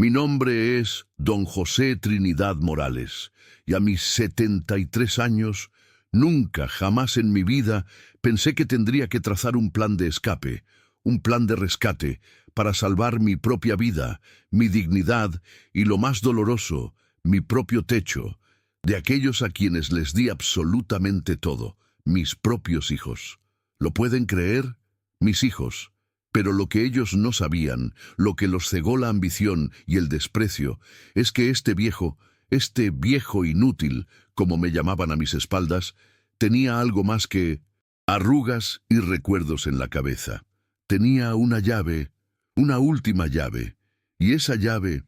Mi nombre es Don José Trinidad Morales, y a mis 73 años, nunca, jamás en mi vida, pensé que tendría que trazar un plan de escape, un plan de rescate, para salvar mi propia vida, mi dignidad y, lo más doloroso, mi propio techo, de aquellos a quienes les di absolutamente todo, mis propios hijos. ¿Lo pueden creer? Mis hijos. Pero lo que ellos no sabían, lo que los cegó la ambición y el desprecio, es que este viejo inútil, como me llamaban a mis espaldas, tenía algo más que arrugas y recuerdos en la cabeza. Tenía una llave, una última llave, y esa llave,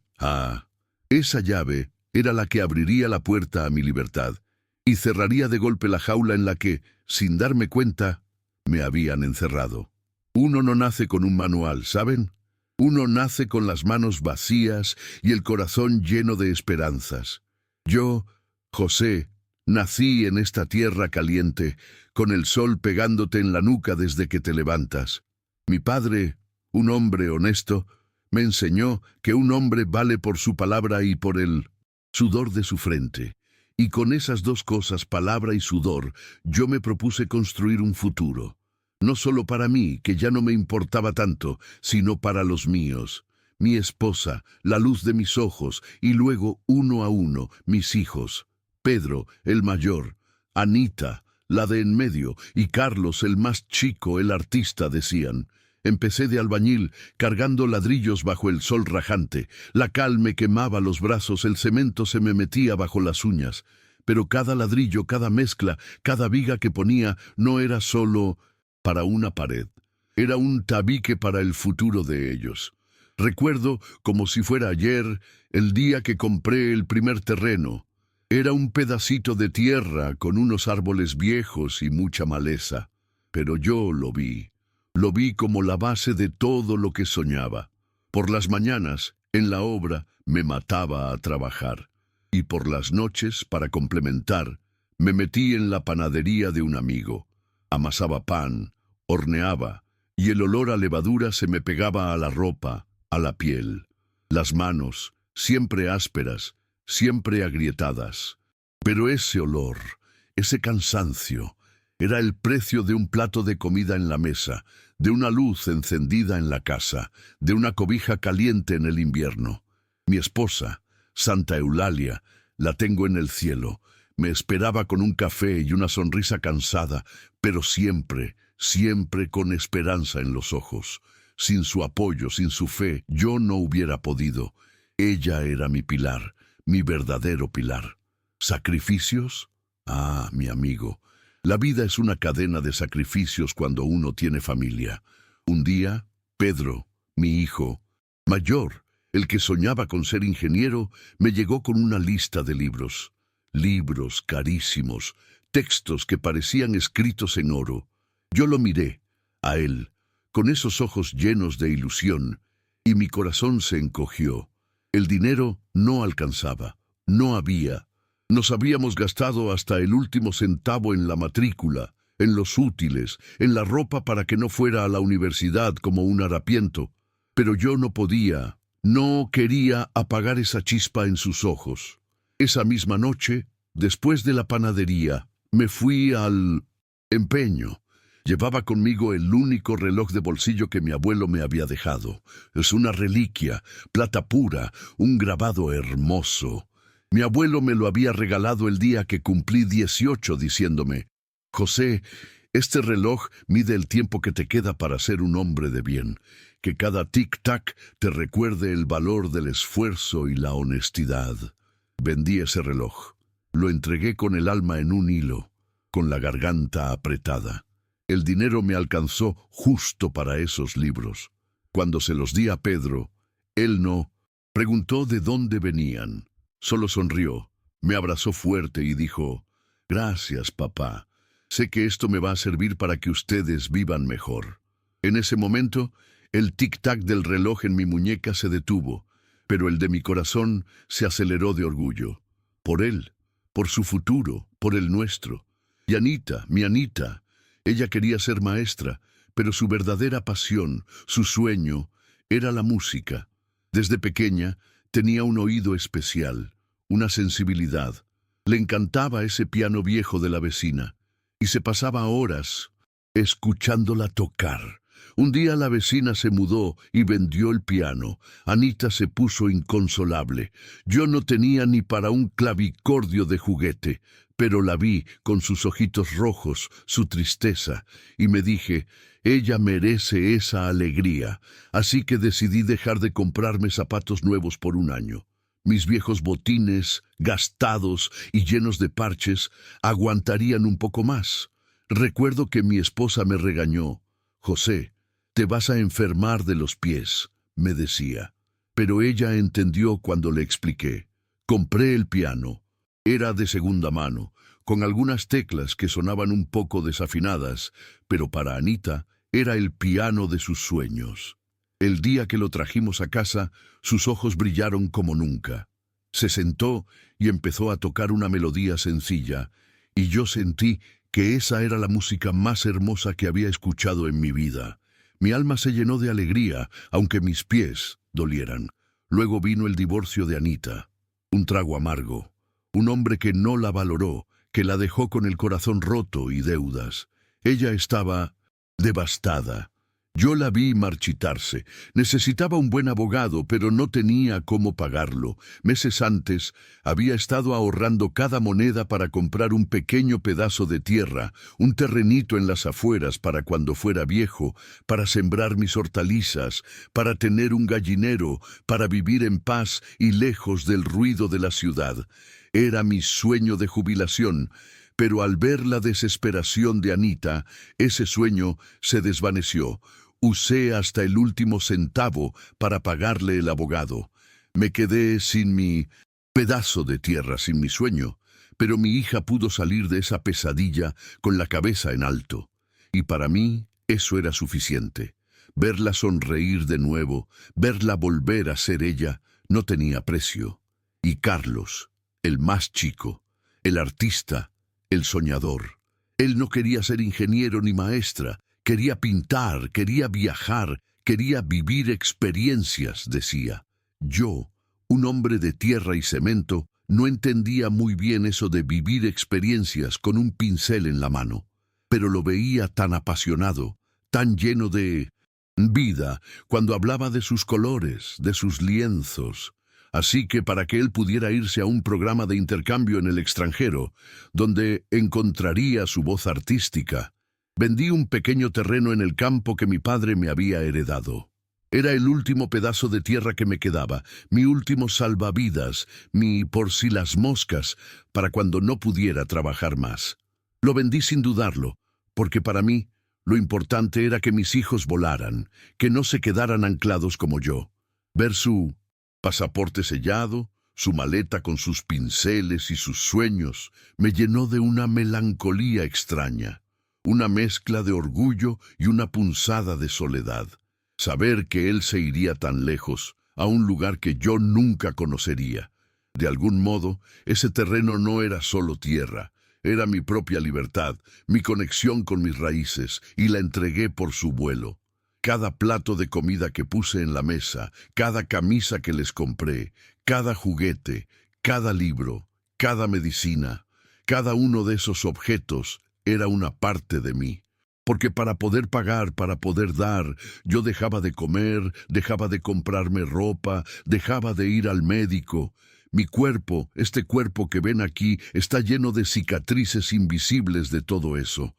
esa llave era la que abriría la puerta a mi libertad y cerraría de golpe la jaula en la que, sin darme cuenta, me habían encerrado. Uno no nace con un manual, ¿saben? Uno nace con las manos vacías y el corazón lleno de esperanzas. Yo, José, nací en esta tierra caliente, con el sol pegándote en la nuca desde que te levantas. Mi padre, un hombre honesto, me enseñó que un hombre vale por su palabra y por el sudor de su frente. Y con esas dos cosas, palabra y sudor, yo me propuse construir un futuro. No solo para mí, que ya no me importaba tanto, sino para los míos. Mi esposa, la luz de mis ojos, y luego, uno a uno, mis hijos. Pedro, el mayor, Anita, la de en medio, y Carlos, el más chico, el artista, decían. Empecé de albañil, cargando ladrillos bajo el sol rajante. La cal me quemaba los brazos, el cemento se me metía bajo las uñas. Pero cada ladrillo, cada mezcla, cada viga que ponía, no era solo para una pared. Era un tabique para el futuro de ellos. Recuerdo, como si fuera ayer, el día que compré el primer terreno. Era un pedacito de tierra con unos árboles viejos y mucha maleza. Pero yo lo vi. Lo vi como la base de todo lo que soñaba. Por las mañanas, en la obra, me mataba a trabajar. Y por las noches, para complementar, me metí en la panadería de un amigo. Amasaba pan, horneaba, y el olor a levadura se me pegaba a la ropa, a la piel. Las manos, siempre ásperas, siempre agrietadas. Pero ese olor, ese cansancio, era el precio de un plato de comida en la mesa, de una luz encendida en la casa, de una cobija caliente en el invierno. Mi esposa, Santa Eulalia, la tengo en el cielo, me esperaba con un café y una sonrisa cansada, pero siempre, siempre con esperanza en los ojos. Sin su apoyo, sin su fe, yo no hubiera podido. Ella era mi pilar, mi verdadero pilar. ¿Sacrificios? Ah, mi amigo, la vida es una cadena de sacrificios cuando uno tiene familia. Un día, Pedro, mi hijo, mayor, el que soñaba con ser ingeniero, me llegó con una lista de libros. Libros carísimos, textos que parecían escritos en oro. Yo lo miré, a él, con esos ojos llenos de ilusión, y mi corazón se encogió. El dinero no alcanzaba, no había. Nos habíamos gastado hasta el último centavo en la matrícula, en los útiles, en la ropa para que no fuera a la universidad como un harapiento. Pero yo no podía, no quería apagar esa chispa en sus ojos. Esa misma noche, después de la panadería, me fui al empeño. Llevaba conmigo el único reloj de bolsillo que mi abuelo me había dejado. Es una reliquia, plata pura, un grabado hermoso. Mi abuelo me lo había regalado el día que cumplí 18, diciéndome: José, este reloj mide el tiempo que te queda para ser un hombre de bien. Que cada tic-tac te recuerde el valor del esfuerzo y la honestidad. Vendí ese reloj. Lo entregué con el alma en un hilo, con la garganta apretada. El dinero me alcanzó justo para esos libros. Cuando se los di a Pedro, él no preguntó de dónde venían. Solo sonrió, me abrazó fuerte y dijo: Gracias, papá. Sé que esto me va a servir para que ustedes vivan mejor. En ese momento, el tic-tac del reloj en mi muñeca se detuvo, pero el de mi corazón se aceleró de orgullo. Por él, por su futuro, por el nuestro. Y Anita, mi Anita, ella quería ser maestra, pero su verdadera pasión, su sueño, era la música. Desde pequeña, Tenía un oído especial, una sensibilidad. Le encantaba ese piano viejo de la vecina, y se pasaba horas escuchándola tocar. Un día la vecina se mudó y vendió el piano. Anita se puso inconsolable. Yo no tenía ni para un clavicordio de juguete, pero la vi con sus ojitos rojos, su tristeza, y me dije, ella merece esa alegría. Así que decidí dejar de comprarme zapatos nuevos por un año. Mis viejos botines, gastados y llenos de parches, aguantarían un poco más. Recuerdo que mi esposa me regañó. José, te vas a enfermar de los pies, me decía. Pero ella entendió cuando le expliqué. Compré el piano. Era de segunda mano, con algunas teclas que sonaban un poco desafinadas, pero para Anita era el piano de sus sueños. El día que lo trajimos a casa, sus ojos brillaron como nunca. Se sentó y empezó a tocar una melodía sencilla, y yo sentí que esa era la música más hermosa que había escuchado en mi vida. Mi alma se llenó de alegría, aunque mis pies dolieran. Luego vino el divorcio de Anita. Un trago amargo. Un hombre que no la valoró, que la dejó con el corazón roto y deudas. Ella estaba devastada. Yo la vi marchitarse. Necesitaba un buen abogado, pero no tenía cómo pagarlo. Meses antes, había estado ahorrando cada moneda para comprar un pequeño pedazo de tierra, un terrenito en las afueras para cuando fuera viejo, para sembrar mis hortalizas, para tener un gallinero, para vivir en paz y lejos del ruido de la ciudad. Era mi sueño de jubilación. Pero al ver la desesperación de Anita, ese sueño se desvaneció. Usé hasta el último centavo para pagarle el abogado. Me quedé sin mi pedazo de tierra, sin mi sueño, pero mi hija pudo salir de esa pesadilla con la cabeza en alto. Y para mí eso era suficiente. Verla sonreír de nuevo, verla volver a ser ella, no tenía precio. Y Carlos, el más chico, el artista, el soñador. Él no quería ser ingeniero ni maestra, quería pintar, quería viajar, quería vivir experiencias, decía. Yo, un hombre de tierra y cemento, no entendía muy bien eso de vivir experiencias con un pincel en la mano, pero lo veía tan apasionado, tan lleno de vida, cuando hablaba de sus colores, de sus lienzos. Así que para que él pudiera irse a un programa de intercambio en el extranjero, donde encontraría su voz artística, vendí un pequeño terreno en el campo que mi padre me había heredado. Era el último pedazo de tierra que me quedaba, mi último salvavidas, mi por si las moscas, para cuando no pudiera trabajar más. Lo vendí sin dudarlo, porque para mí lo importante era que mis hijos volaran, que no se quedaran anclados como yo. Ver su pasaporte sellado, su maleta con sus pinceles y sus sueños, me llenó de una melancolía extraña, una mezcla de orgullo y una punzada de soledad. Saber que él se iría tan lejos, a un lugar que yo nunca conocería. De algún modo, ese terreno no era solo tierra, era mi propia libertad, mi conexión con mis raíces, y la entregué por su vuelo. Cada plato de comida que puse en la mesa, cada camisa que les compré, cada juguete, cada libro, cada medicina, cada uno de esos objetos era una parte de mí. Porque para poder pagar, para poder dar, yo dejaba de comer, dejaba de comprarme ropa, dejaba de ir al médico. Mi cuerpo, este cuerpo que ven aquí, está lleno de cicatrices invisibles de todo eso.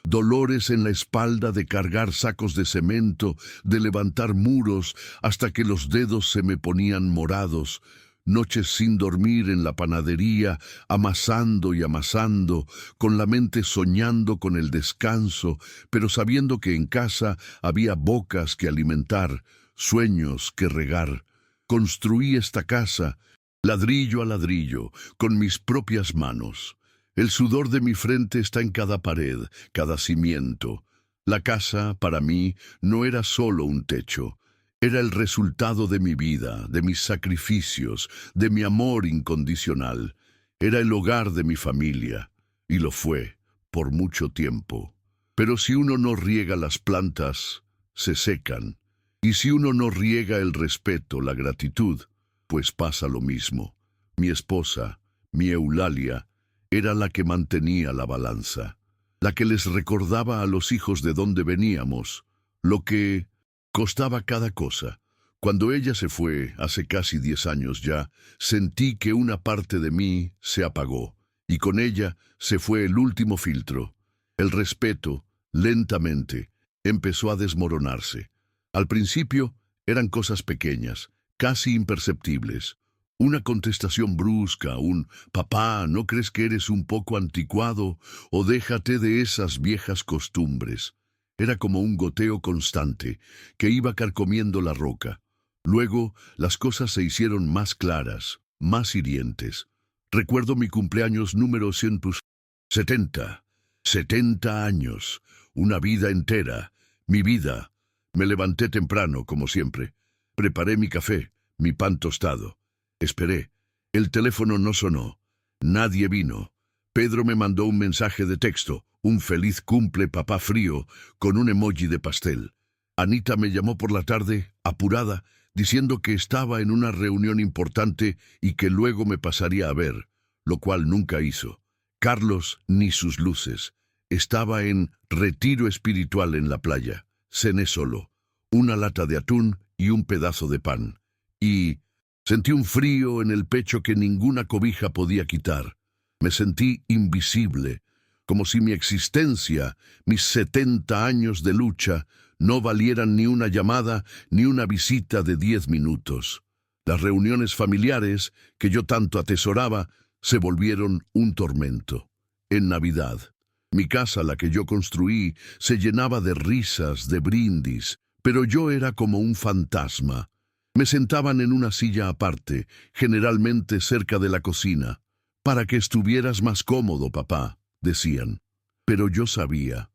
Dolores en la espalda de cargar sacos de cemento, de levantar muros hasta que los dedos se me ponían morados. Noches sin dormir en la panadería, amasando y amasando, con la mente soñando con el descanso, pero sabiendo que en casa había bocas que alimentar, sueños que regar. Construí esta casa, ladrillo a ladrillo, con mis propias manos. El sudor de mi frente está en cada pared, cada cimiento. La casa, para mí, no era solo un techo. Era el resultado de mi vida, de mis sacrificios, de mi amor incondicional. Era el hogar de mi familia, y lo fue, por mucho tiempo. Pero si uno no riega las plantas, se secan. Y si uno no riega el respeto, la gratitud, Pues pasa lo mismo. Mi esposa, mi Eulalia, era la que mantenía la balanza, la que les recordaba a los hijos de dónde veníamos, lo que costaba cada cosa. Cuando ella se fue, hace casi 10 años ya, sentí que una parte de mí se apagó, y con ella se fue el último filtro. El respeto, lentamente, empezó a desmoronarse. Al principio eran cosas pequeñas, casi imperceptibles. Una contestación brusca, un «Papá, ¿no crees que eres un poco anticuado?» o «Déjate de esas viejas costumbres». Era como un goteo constante que iba carcomiendo la roca. Luego las cosas se hicieron más claras, más hirientes. Recuerdo mi cumpleaños número 170. 70 años, una vida entera, mi vida. Me levanté temprano, como siempre. Preparé mi café, mi pan tostado. Esperé. El teléfono no sonó. Nadie vino. Pedro me mandó un mensaje de texto, un feliz cumple papá frío, con un emoji de pastel. Anita me llamó por la tarde, apurada, diciendo que estaba en una reunión importante y que luego me pasaría a ver, lo cual nunca hizo. Carlos, ni sus luces. Estaba en retiro espiritual en la playa. Cené solo, una lata de atún y un pedazo de pan. Y sentí un frío en el pecho que ninguna cobija podía quitar. Me sentí invisible, como si mi existencia, mis 70 años de lucha, no valieran ni una llamada ni una visita de 10 minutos. Las reuniones familiares, que yo tanto atesoraba, se volvieron un tormento. En Navidad, mi casa, la que yo construí, se llenaba de risas, de brindis, pero yo era como un fantasma. Me sentaban en una silla aparte, generalmente cerca de la cocina. «Para que estuvieras más cómodo, papá», decían. Pero yo sabía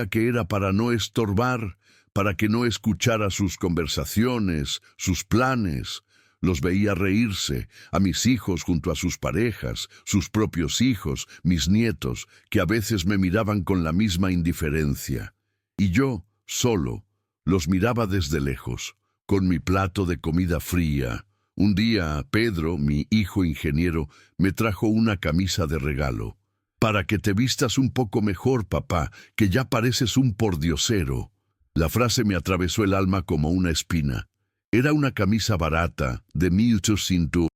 que era para no estorbar, para que no escuchara sus conversaciones, sus planes. Los veía reírse, a mis hijos junto a sus parejas, sus propios hijos, mis nietos, que a veces me miraban con la misma indiferencia. Y yo, solo, los miraba desde lejos, con mi plato de comida fría. Un día, Pedro, mi hijo ingeniero, me trajo una camisa de regalo. «Para que te vistas un poco mejor, papá, que ya pareces un pordiosero». La frase me atravesó el alma como una espina. Era una camisa barata, de 1800,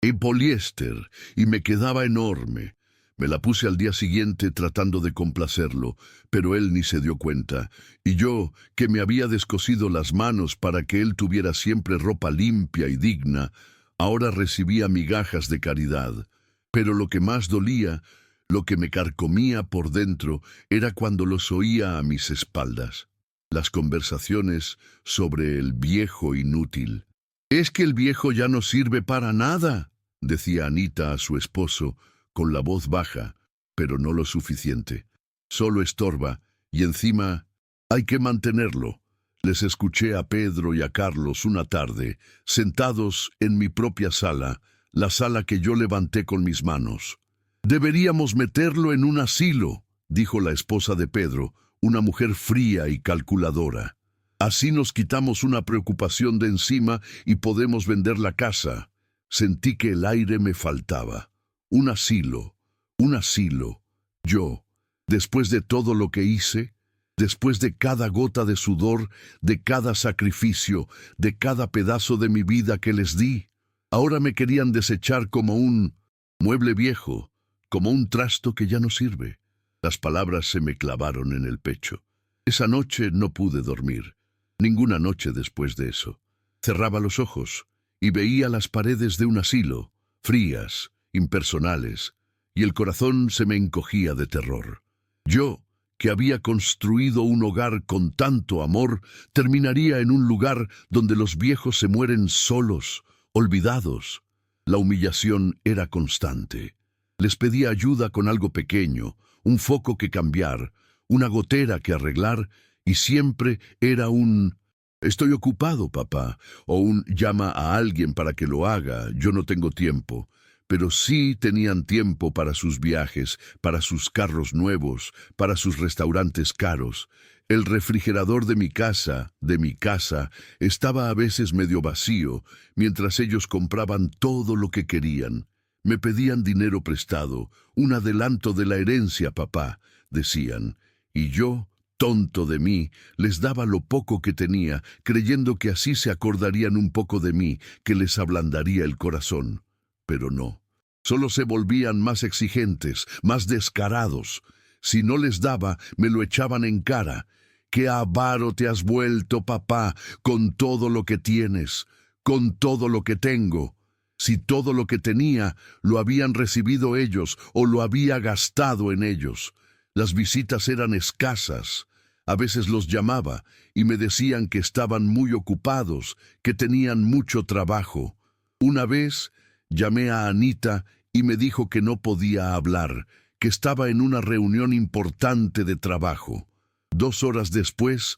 en poliéster, y me quedaba enorme. Me la puse al día siguiente tratando de complacerlo, pero él ni se dio cuenta, y yo, que me había descosido las manos para que él tuviera siempre ropa limpia y digna, ahora recibía migajas de caridad. Pero lo que más dolía, lo que me carcomía por dentro, era cuando los oía a mis espaldas. Las conversaciones sobre el viejo inútil. «Es que el viejo ya no sirve para nada», decía Anita a su esposo, con la voz baja, pero no lo suficiente. «Solo estorba, y encima hay que mantenerlo». Les escuché a Pedro y a Carlos una tarde, sentados en mi propia sala, la sala que yo levanté con mis manos. «Deberíamos meterlo en un asilo», dijo la esposa de Pedro, una mujer fría y calculadora. «Así nos quitamos una preocupación de encima y podemos vender la casa». Sentí que el aire me faltaba. Un asilo, un asilo. Yo, después de todo lo que hice, después de cada gota de sudor, de cada sacrificio, de cada pedazo de mi vida que les di, ahora me querían desechar como un mueble viejo, como un trasto que ya no sirve. Las palabras se me clavaron en el pecho. Esa noche no pude dormir. Ninguna noche después de eso. Cerraba los ojos y veía las paredes de un asilo, frías, impersonales, y el corazón se me encogía de terror. Yo, que había construido un hogar con tanto amor, terminaría en un lugar donde los viejos se mueren solos, olvidados. La humillación era constante. Les pedía ayuda con algo pequeño, un foco que cambiar, una gotera que arreglar, y siempre era un «Estoy ocupado, papá», o un «Llama a alguien para que lo haga, yo no tengo tiempo». Pero sí tenían tiempo para sus viajes, para sus carros nuevos, para sus restaurantes caros. El refrigerador de mi casa, estaba a veces medio vacío, mientras ellos compraban todo lo que querían. Me pedían dinero prestado, un adelanto de la herencia, papá, decían. Y yo, tonto de mí, les daba lo poco que tenía, creyendo que así se acordarían un poco de mí, que les ablandaría el corazón. Pero no. Solo se volvían más exigentes, más descarados. Si no les daba, me lo echaban en cara. ¡Qué avaro te has vuelto, papá, con todo lo que tienes, con todo lo que tengo! Si todo lo que tenía lo habían recibido ellos o lo había gastado en ellos. Las visitas eran escasas. A veces los llamaba y me decían que estaban muy ocupados, que tenían mucho trabajo. Una vez llamé a Anita y me dijo que no podía hablar, que estaba en una reunión importante de trabajo. 2 horas después,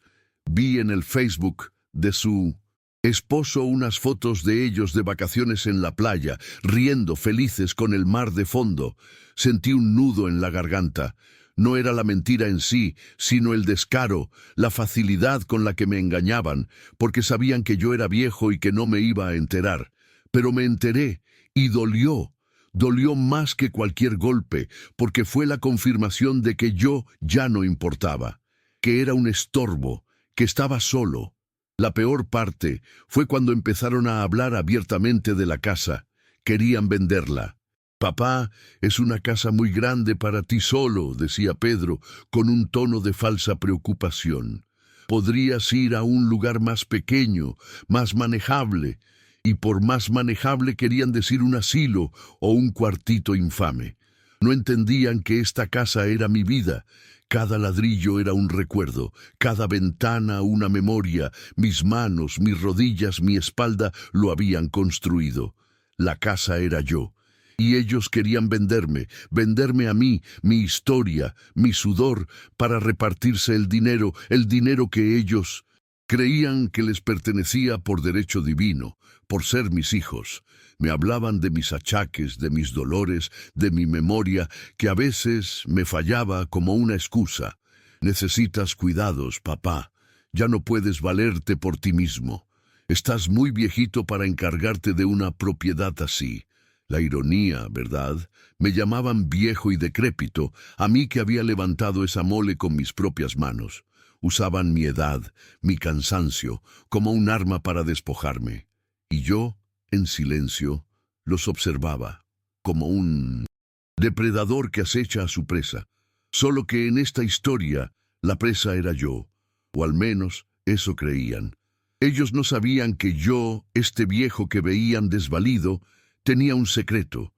vi en el Facebook de su esposo unas fotos de ellos de vacaciones en la playa, riendo felices con el mar de fondo. Sentí un nudo en la garganta. No era la mentira en sí, sino el descaro, la facilidad con la que me engañaban, porque sabían que yo era viejo y que no me iba a enterar. Pero me enteré, y dolió. Dolió más que cualquier golpe, porque fue la confirmación de que yo ya no importaba, que era un estorbo, que estaba solo. La peor parte fue cuando empezaron a hablar abiertamente de la casa. Querían venderla. «Papá, es una casa muy grande para ti solo», decía Pedro, con un tono de falsa preocupación. «Podrías ir a un lugar más pequeño, más manejable». Y por más manejable querían decir un asilo o un cuartito infame. No entendían que esta casa era mi vida. Cada ladrillo era un recuerdo, cada ventana una memoria, mis manos, mis rodillas, mi espalda lo habían construido. La casa era yo. Y ellos querían venderme a mí, mi historia, mi sudor, para repartirse el dinero que ellos creían que les pertenecía por derecho divino, por ser mis hijos. Me hablaban de mis achaques, de mis dolores, de mi memoria, que a veces me fallaba como una excusa. «Necesitas cuidados, papá. Ya no puedes valerte por ti mismo. Estás muy viejito para encargarte de una propiedad así». La ironía, ¿verdad? Me llamaban viejo y decrépito, a mí que había levantado esa mole con mis propias manos. Usaban mi edad, mi cansancio, como un arma para despojarme. Y yo, en silencio, los observaba, como un depredador que acecha a su presa. Solo que en esta historia, la presa era yo, o al menos eso creían. Ellos no sabían que yo, este viejo que veían desvalido, tenía un secreto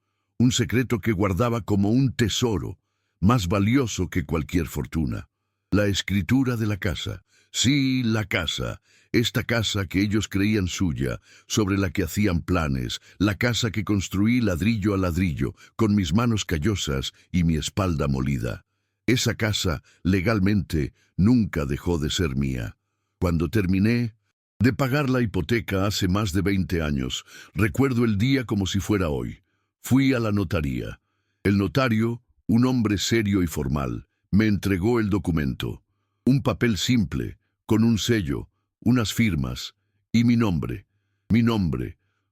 que guardaba como un tesoro, más valioso que cualquier fortuna. La escritura de la casa. Sí, la casa. Esta casa que ellos creían suya, sobre la que hacían planes, la casa que construí ladrillo a ladrillo, con mis manos callosas y mi espalda molida. Esa casa, legalmente, nunca dejó de ser mía. Cuando terminé de pagar la hipoteca hace más de 20 años, recuerdo el día como si fuera hoy. Fui a la notaría. El notario, un hombre serio y formal, me entregó el documento. Un papel simple, con un sello, unas firmas, y mi nombre,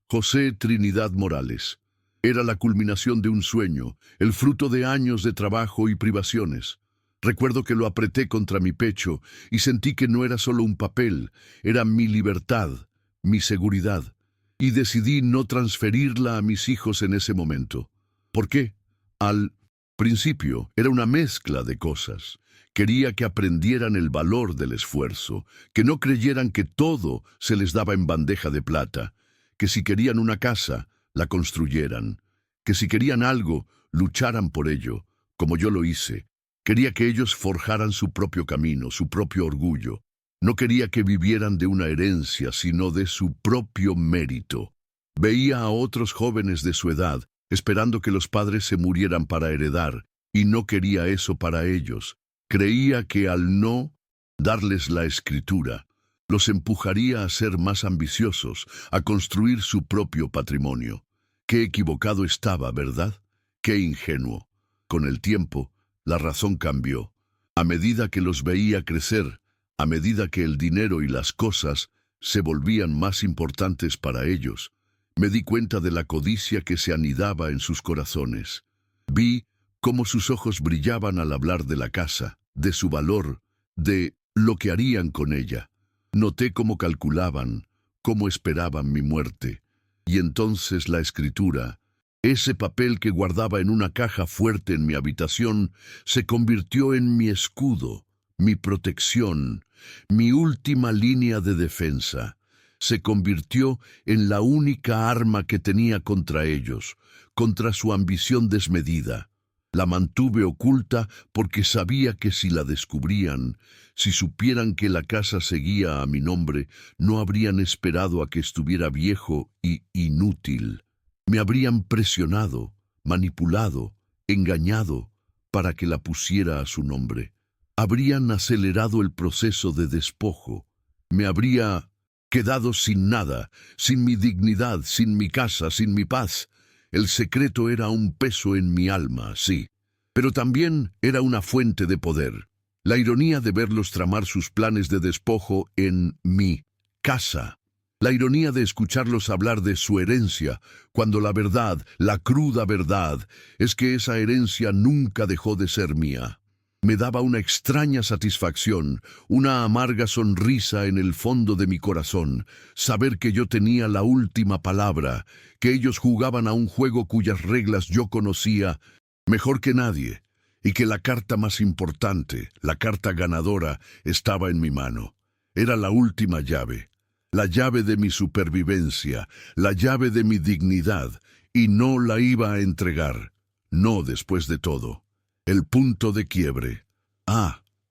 José Trinidad Morales. Era la culminación de un sueño, el fruto de años de trabajo y privaciones. Recuerdo que lo apreté contra mi pecho y sentí que no era solo un papel, era mi libertad, mi seguridad. Y decidí no transferirla a mis hijos en ese momento. ¿Por qué? Al principio era una mezcla de cosas. Quería que aprendieran el valor del esfuerzo, que no creyeran que todo se les daba en bandeja de plata, que si querían una casa, la construyeran, que si querían algo, lucharan por ello, como yo lo hice. Quería que ellos forjaran su propio camino, su propio orgullo. No quería que vivieran de una herencia, sino de su propio mérito. Veía a otros jóvenes de su edad, esperando que los padres se murieran para heredar, y no quería eso para ellos. Creía que al no darles la escritura, los empujaría a ser más ambiciosos, a construir su propio patrimonio. Qué equivocado estaba, ¿verdad? Qué ingenuo. Con el tiempo, la razón cambió. A medida que los veía crecer, A medida que el dinero y las cosas se volvían más importantes para ellos, me di cuenta de la codicia que se anidaba en sus corazones. Vi cómo sus ojos brillaban al hablar de la casa, de su valor, de lo que harían con ella. Noté cómo calculaban, cómo esperaban mi muerte. Y entonces la escritura, ese papel que guardaba en una caja fuerte en mi habitación, se convirtió en mi escudo, mi protección, mi última línea de defensa. Se convirtió en la única arma que tenía contra ellos, contra su ambición desmedida. La mantuve oculta porque sabía que si la descubrían, si supieran que la casa seguía a mi nombre, no habrían esperado a que estuviera viejo y inútil. Me habrían presionado, manipulado, engañado para que la pusiera a su nombre. Habrían acelerado el proceso de despojo. Me habría quedado sin nada, sin mi dignidad, sin mi casa, sin mi paz. El secreto era un peso en mi alma, sí, pero también era una fuente de poder. La ironía de verlos tramar sus planes de despojo en mi casa. La ironía de escucharlos hablar de su herencia, cuando la verdad, la cruda verdad, es que esa herencia nunca dejó de ser mía. Me daba una extraña satisfacción, una amarga sonrisa en el fondo de mi corazón, saber que yo tenía la última palabra, que ellos jugaban a un juego cuyas reglas yo conocía mejor que nadie, y que la carta más importante, la carta ganadora, estaba en mi mano. Era la última llave, la llave de mi supervivencia, la llave de mi dignidad, y no la iba a entregar, no después de todo. El punto de quiebre.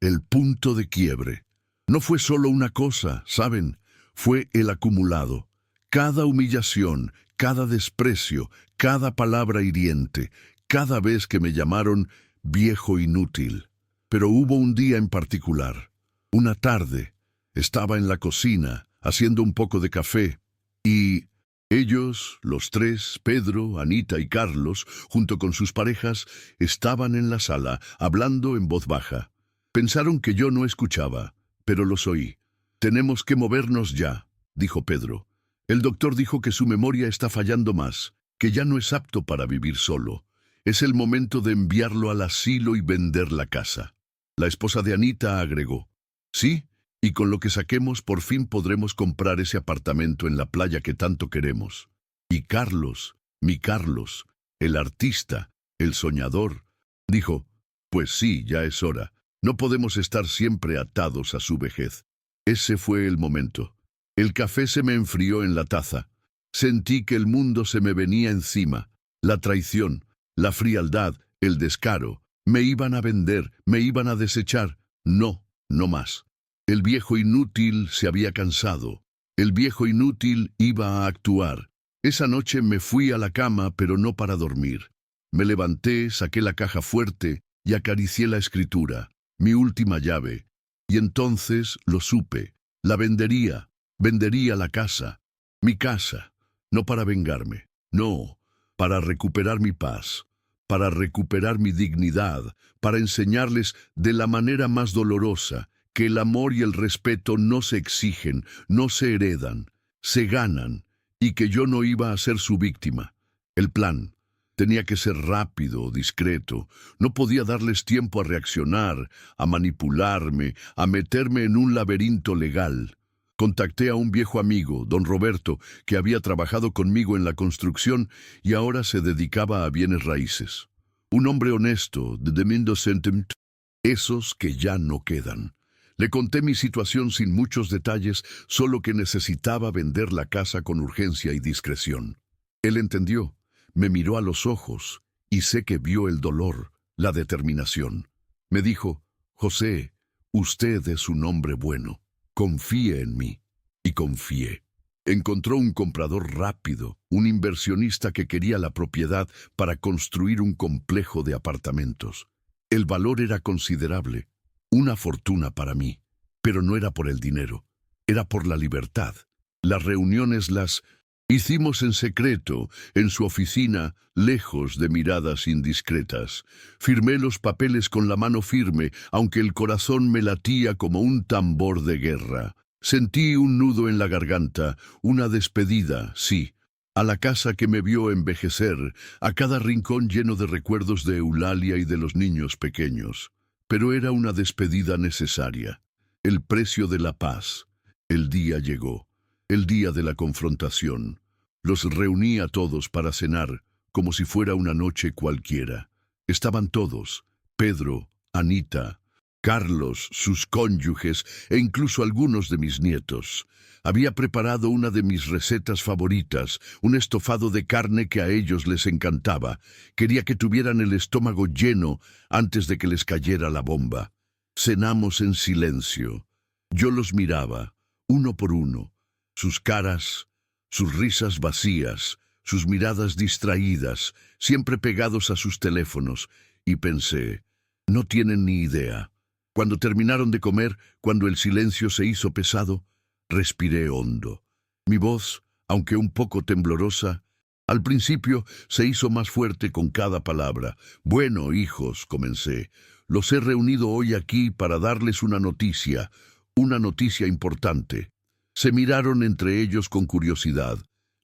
El punto de quiebre. No fue solo una cosa, ¿saben? Fue el acumulado. Cada humillación, cada desprecio, cada palabra hiriente, cada vez que me llamaron viejo inútil. Pero hubo un día en particular. Una tarde, estaba en la cocina, haciendo un poco de café, y ellos, los tres, Pedro, Anita y Carlos, junto con sus parejas, estaban en la sala, hablando en voz baja. Pensaron que yo no escuchaba, pero los oí. «Tenemos que movernos ya», dijo Pedro. «El doctor dijo que su memoria está fallando más, que ya no es apto para vivir solo. Es el momento de enviarlo al asilo y vender la casa». La esposa de Anita agregó: «Sí, y con lo que saquemos por fin podremos comprar ese apartamento en la playa que tanto queremos». Y Carlos, mi Carlos, el artista, el soñador, dijo: «Pues sí, ya es hora. No podemos estar siempre atados a su vejez». Ese fue el momento. El café se me enfrió en la taza. Sentí que el mundo se me venía encima. La traición, la frialdad, el descaro. Me iban a vender, me iban a desechar. No, no más. El viejo inútil se había cansado. El viejo inútil iba a actuar. Esa noche me fui a la cama, pero no para dormir. Me levanté, saqué la caja fuerte y acaricié la escritura, mi última llave. Y entonces lo supe. La vendería. Vendería la casa. Mi casa. No para vengarme. No, para recuperar mi paz. Para recuperar mi dignidad. Para enseñarles de la manera más dolorosa que el amor y el respeto no se exigen, no se heredan, se ganan, y que yo no iba a ser su víctima. El plan tenía que ser rápido, discreto. No podía darles tiempo a reaccionar, a manipularme, a meterme en un laberinto legal. Contacté a un viejo amigo, don Roberto, que había trabajado conmigo en la construcción y ahora se dedicaba a bienes raíces. Un hombre honesto, de Mindo Sentiment, esos que ya no quedan. Le conté mi situación sin muchos detalles, solo que necesitaba vender la casa con urgencia y discreción. Él entendió, me miró a los ojos y sé que vio el dolor, la determinación. Me dijo: «José, usted es un hombre bueno. Confíe en mí». Y confié. Encontró un comprador rápido, un inversionista que quería la propiedad para construir un complejo de apartamentos. El valor era considerable. Una fortuna para mí, pero no era por el dinero, era por la libertad. Las reuniones, las Hicimos en secreto, en su oficina, lejos de miradas indiscretas. Firmé los papeles con la mano firme, aunque el corazón me latía como un tambor de guerra. Sentí un nudo en la garganta, una despedida, sí, a la casa que me vio envejecer, a cada rincón lleno de recuerdos de Eulalia y de los niños pequeños. Pero era una despedida necesaria. El precio de la paz. El día llegó. El día de la confrontación. Los reuní a todos para cenar, como si fuera una noche cualquiera. Estaban todos: Pedro, Anita, Carlos, sus cónyuges e incluso algunos de mis nietos. Había preparado una de mis recetas favoritas, un estofado de carne que a ellos les encantaba. Quería que tuvieran el estómago lleno antes de que les cayera la bomba. Cenamos en silencio. Yo los miraba, uno por uno. Sus caras, sus risas vacías, sus miradas distraídas, siempre pegados a sus teléfonos, y pensé, no tienen ni idea. Cuando terminaron de comer, cuando el silencio se hizo pesado, respiré hondo. Mi voz, aunque un poco temblorosa, al principio se hizo más fuerte con cada palabra. Bueno, hijos, comencé, los he reunido hoy aquí para darles una noticia importante. Se miraron entre ellos con curiosidad.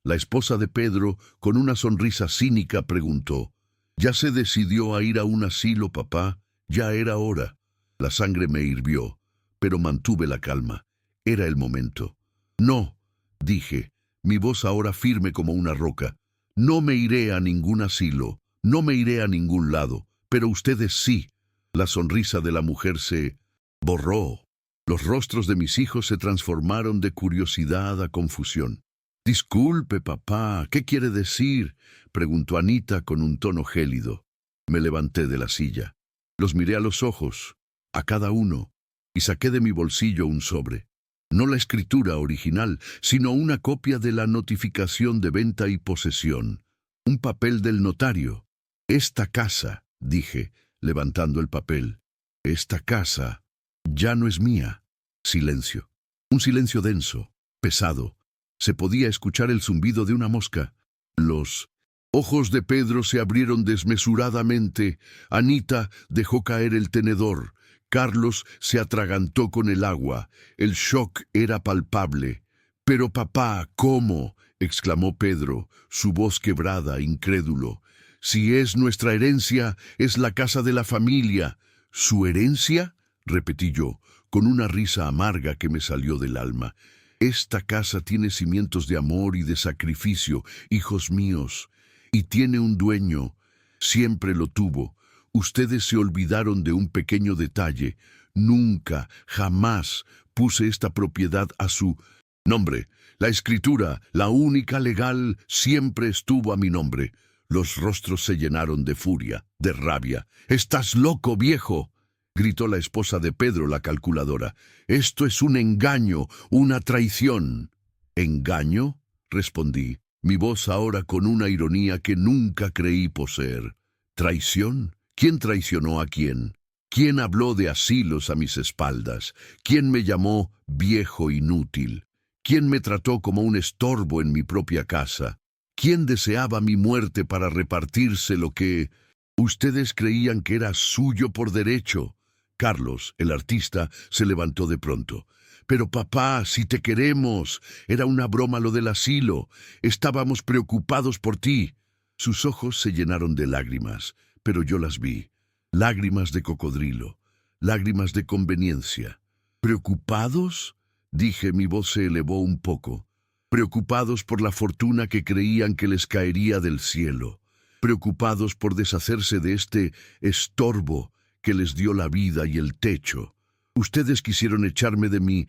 La esposa de Pedro, con una sonrisa cínica, preguntó: ¿Ya se decidió a ir a un asilo, papá? Ya era hora. La sangre me hirvió, pero mantuve la calma. Era el momento. No, dije, mi voz ahora firme como una roca. No me iré a ningún asilo, no me iré a ningún lado, pero ustedes sí. La sonrisa de la mujer se borró. Los rostros de mis hijos se transformaron de curiosidad a confusión. «Disculpe, papá, ¿qué quiere decir?», preguntó Anita con un tono gélido. Me levanté de la silla. Los miré a los ojos, a cada uno, y saqué de mi bolsillo un sobre. No la escritura original, sino una copia de la notificación de venta y posesión. Un papel del notario. «Esta casa», dije, levantando el papel. «Esta casa ya no es mía». Silencio. Un silencio denso, pesado. Se podía escuchar el zumbido de una mosca. Los ojos de Pedro se abrieron desmesuradamente. Anita dejó caer el tenedor. Carlos se atragantó con el agua. El shock era palpable. «Pero papá, ¿cómo?», exclamó Pedro, su voz quebrada, incrédulo. «Si es nuestra herencia, es la casa de la familia». «¿Su herencia?», repetí yo, con una risa amarga que me salió del alma. «Esta casa tiene cimientos de amor y de sacrificio, hijos míos, y tiene un dueño. Siempre lo tuvo. Ustedes se olvidaron de un pequeño detalle. Nunca, jamás puse esta propiedad a su nombre. La escritura, la única legal, siempre estuvo a mi nombre». Los rostros se llenaron de furia, de rabia. «¡Estás loco, viejo!», gritó la esposa de Pedro, la calculadora. «Esto es un engaño, una traición». «¿Engaño?», respondí, mi voz ahora con una ironía que nunca creí poseer. «¿Traición? ¿Quién traicionó a quién? ¿Quién habló de asilos a mis espaldas? ¿Quién me llamó viejo inútil? ¿Quién me trató como un estorbo en mi propia casa? ¿Quién deseaba mi muerte para repartirse lo que ustedes creían que era suyo por derecho?» Carlos, el artista, se levantó de pronto. «Pero papá, si te queremos. Era una broma lo del asilo. Estábamos preocupados por ti». Sus ojos se llenaron de lágrimas, pero yo las vi. Lágrimas de cocodrilo, lágrimas de conveniencia. «¿Preocupados?», dije, mi voz se elevó un poco. «Preocupados por la fortuna que creían que les caería del cielo. Preocupados por deshacerse de este estorbo que les dio la vida y el techo. Ustedes quisieron echarme de mi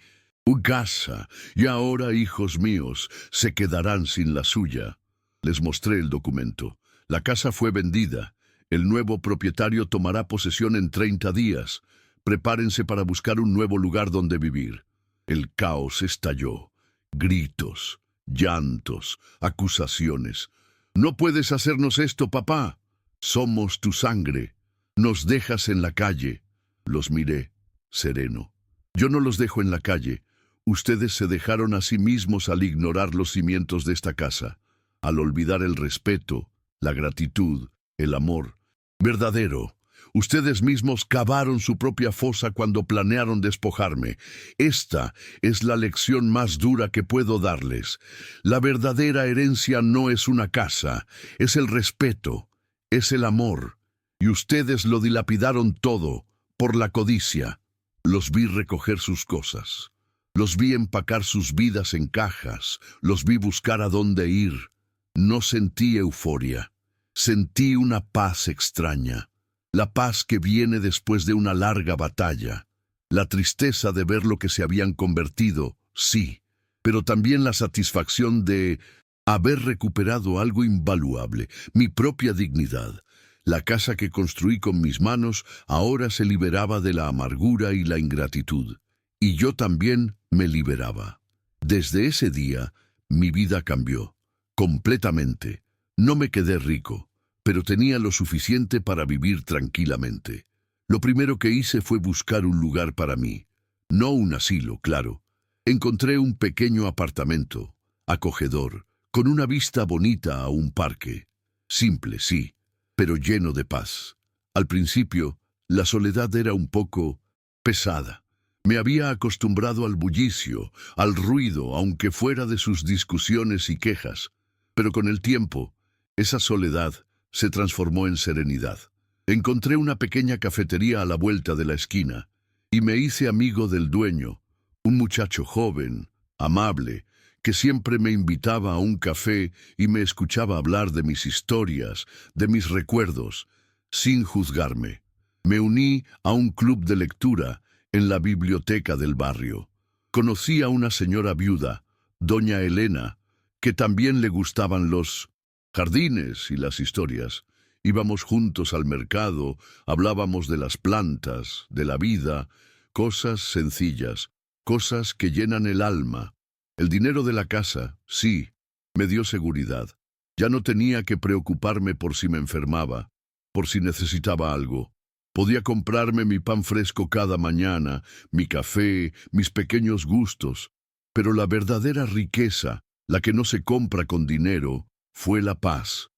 casa, y ahora, hijos míos, se quedarán sin la suya». Les mostré el documento. La casa fue vendida. El nuevo propietario tomará posesión en 30 días. Prepárense para buscar un nuevo lugar donde vivir. El caos estalló. Gritos, llantos, acusaciones. «No puedes hacernos esto, papá. Somos tu sangre. Nos dejas en la calle». Los miré, sereno. «Yo no los dejo en la calle. Ustedes se dejaron a sí mismos al ignorar los cimientos de esta casa, al olvidar el respeto, la gratitud, el amor verdadero. Ustedes mismos cavaron su propia fosa cuando planearon despojarme. Esta es la lección más dura que puedo darles. La verdadera herencia no es una casa, es el respeto, es el amor. Y ustedes lo dilapidaron todo por la codicia. Los vi recoger sus cosas. Los vi empacar sus vidas en cajas. Los vi buscar a dónde ir. No sentí euforia. Sentí una paz extraña. La paz que viene después de una larga batalla. La tristeza de ver lo que se habían convertido, sí, pero también la satisfacción de haber recuperado algo invaluable, mi propia dignidad. La casa que construí con mis manos ahora se liberaba de la amargura y la ingratitud, y yo también me liberaba. Desde ese día, mi vida cambió, completamente. No me quedé rico, pero tenía lo suficiente para vivir tranquilamente. Lo primero que hice fue buscar un lugar para mí. No un asilo, claro. Encontré un pequeño apartamento, acogedor, con una vista bonita a un parque. Simple, sí, pero lleno de paz. Al principio, la soledad era un poco pesada. Me había acostumbrado al bullicio, al ruido, aunque fuera de sus discusiones y quejas. Pero con el tiempo, esa soledad se transformó en serenidad. Encontré una pequeña cafetería a la vuelta de la esquina y me hice amigo del dueño, un muchacho joven, amable, que siempre me invitaba a un café y me escuchaba hablar de mis historias, de mis recuerdos, sin juzgarme. Me uní a un club de lectura en la biblioteca del barrio. Conocí a una señora viuda, doña Elena, que también le gustaban los jardines y las historias. Íbamos juntos al mercado, hablábamos de las plantas, de la vida, cosas sencillas, cosas que llenan el alma. El dinero de la casa, sí, me dio seguridad. Ya no tenía que preocuparme por si me enfermaba, por si necesitaba algo. Podía comprarme mi pan fresco cada mañana, mi café, mis pequeños gustos. Pero la verdadera riqueza, la que no se compra con dinero, fue la paz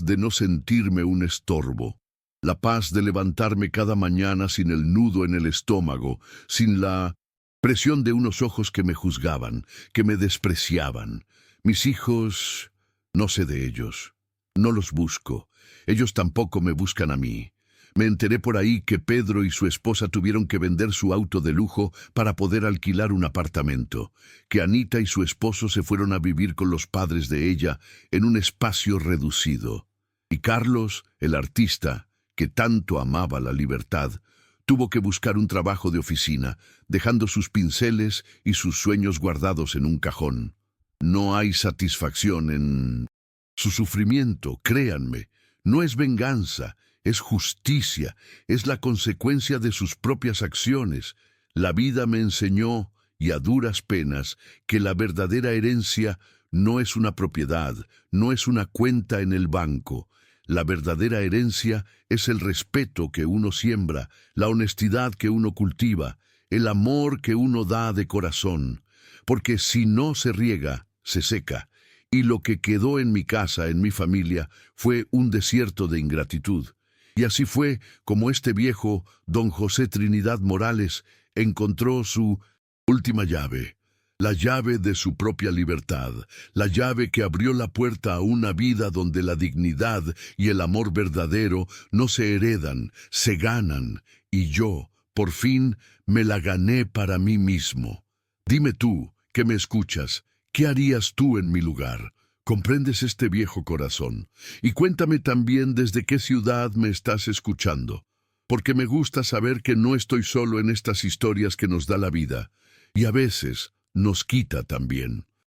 de no sentirme un estorbo, la paz de levantarme cada mañana sin el nudo en el estómago, sin la presión de unos ojos que me juzgaban, que me despreciaban. Mis hijos, no sé de ellos, no los busco, ellos tampoco me buscan a mí. Me enteré por ahí que Pedro y su esposa tuvieron que vender su auto de lujo para poder alquilar un apartamento, que Anita y su esposo se fueron a vivir con los padres de ella en un espacio reducido. Y Carlos, el artista, que tanto amaba la libertad, tuvo que buscar un trabajo de oficina, dejando sus pinceles y sus sueños guardados en un cajón. No hay satisfacción en su sufrimiento, créanme, no es venganza. Es justicia, es la consecuencia de sus propias acciones. La vida me enseñó, y a duras penas, que la verdadera herencia no es una propiedad, no es una cuenta en el banco. La verdadera herencia es el respeto que uno siembra, la honestidad que uno cultiva, el amor que uno da de corazón. Porque si no se riega, se seca. Y lo que quedó en mi casa, en mi familia, fue un desierto de ingratitud. Y así fue como este viejo don José Trinidad Morales encontró su última llave, la llave de su propia libertad, la llave que abrió la puerta a una vida donde la dignidad y el amor verdadero no se heredan, se ganan, y yo, por fin, me la gané para mí mismo. Dime tú, que me escuchas, ¿qué harías tú en mi lugar? ¿Comprendes este viejo corazón? Y cuéntame también desde qué ciudad me estás escuchando, porque me gusta saber que no estoy solo en estas historias que nos da la vida, y a veces nos quita también.